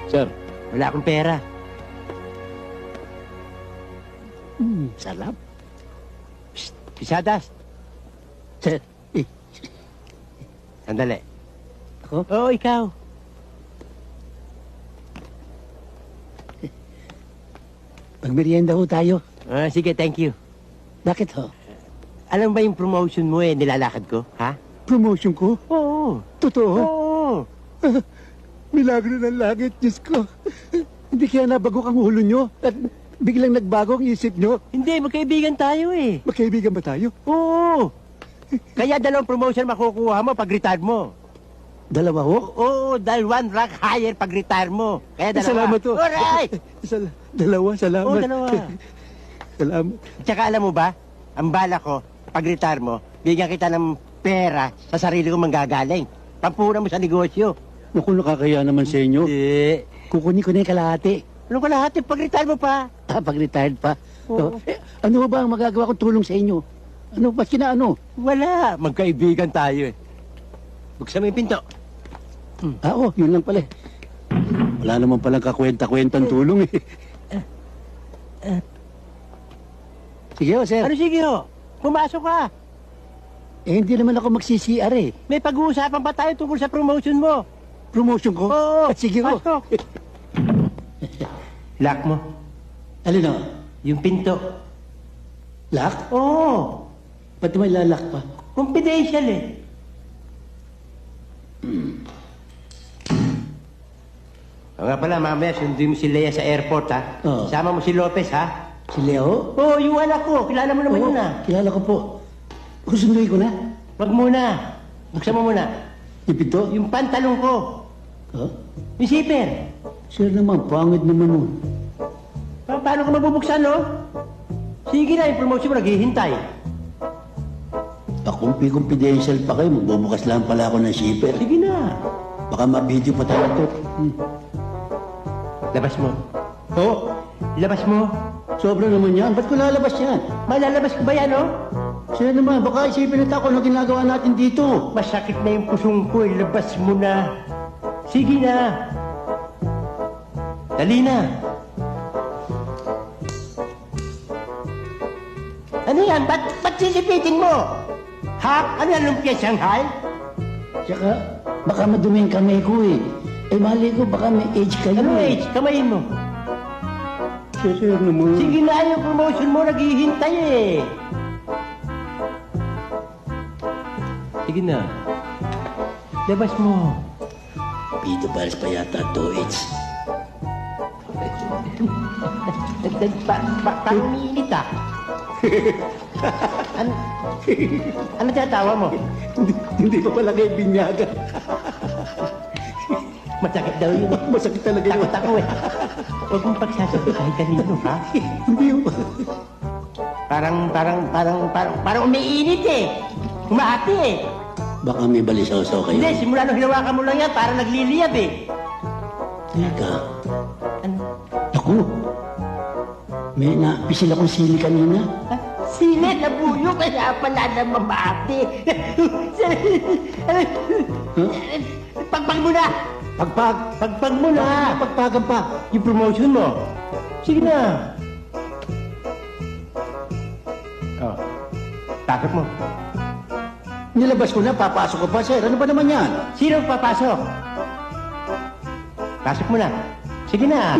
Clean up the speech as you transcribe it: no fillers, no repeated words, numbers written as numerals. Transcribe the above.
Sir. Wala akong pera. Sarap. Psst, Pisadas. Sir, Sandali. Ako? Oo, ikaw. Magmerienda ho tayo. Ah, sige, thank you. Bakit ho? Alam ba yung promotion mo nilalakad ko? Ha? Promotion ko? Oo. Totoo? Oo. Milagro ng langit, Diyos ko. Hindi kaya nabagok ang ulo nyo at biglang nagbago ang isip nyo. Hindi, magkaibigan tayo eh. Magkaibigan ba tayo? Oo. Kaya 2 promotion makukuha mo pag retire mo. Dalawa ho? Oo, dahil 1 rank higher pag retire mo. Kaya 2. Salamat ho. Alright! Dalawa, salamat. Oo, 2. Salamat. Tsaka alam mo ba, ang bala ko, pag retire mo, bigyan kita ng pera sa sarili ko manggagaling. Pampuna mo sa negosyo. Naku, nakakaya naman sa inyo. Hindi. Kukunin ko na yung kalahati. Ano ka lahat? Pag retire mo pa. Pag retired pa. Oo. Ano ba ang magagawa kong tulong sa inyo? Ano, ba't kinaano? Wala. Magkaibigan tayo eh. Buksan mo yung pinto. Yun lang pala. Wala naman palang kakwenta-kwentang tulong eh. Sige ho, sir. Ano sige ho? Pumasok ka. Hindi naman ako magsi-CR eh. May pag-uusapan pa tayo tungkol sa promotion mo. Promotion ko? Oo. At sige ho. Pasok. Lock mo. Alin o? Yung pinto. Lock? Oo. Pati may lalak pa. Confidential eh. O nga pala, mamaya sundin mo si Lea sa airport ha. Oo. Sama mo si Lopez ha. Si Leo? Oo, yung anak ko. Kilala mo naman Oo, yun ha. kilala ko po. Kusunduin ko na. Wag muna. Buksan mo muna. Yung pinto? Yung pantalong ko. Huh? Yung zipper. Sir naman, pangit naman nun. Paano ka mabubuksan, no? Sige na, yung promotion mo naghihintay. Pakumpi confidential pa kayo, magbubukas lang pala ako ng shipper. Sige na. Baka ma-video pa tayo to. Labas mo. Oo, Labas mo. sobra naman yan. Ba't ko lalabas yan? Malalabas ko ba yan, no? Sir naman, baka isipin na ako na ginagawa natin dito. Masakit na yung pusong ko, labas mo na. Sige na. Dali na. Ano yan? Ba't sisipitin mo? Ha? Ano yan, lumpia Shanghai? Tsaka, baka madumi yung kamay ko eh. Eh, mali ko, baka may age kayo Ano eh. age? Kamayin mo. Sir naman. Sige na, yung promotion mo naghihintay eh. Sige na. Labas mo. Pito Paris pa yata to age. Parang umiinit ah. Ano tinatawa mo? Hindi pa pala kayo binyaga. Masakit daw yun. Masakit talaga yun. Takot ako eh. Huwag mong pagsasabi kahit kanino, ha? Hindi yun. Parang umiinit eh. Humahati eh. Baka may balisaw-saw kayo. Hindi, simula nung hinawakan mo lang yan, parang nagliliyab eh. Teka, Ano? ako. May napisil akong sili kanina. Ha? Sili na buyo, kaya pala naman maati. Huh? Pagpag mo na! Pagpag. Pagpag mo na! Pagpagan pa. Yung promotion mo. Sige na. Oh. Pasok mo. Nilabas ko na, papasok ko pa, sir. Ano ba naman yan? Sino papasok? Pasok mo na. Sige na.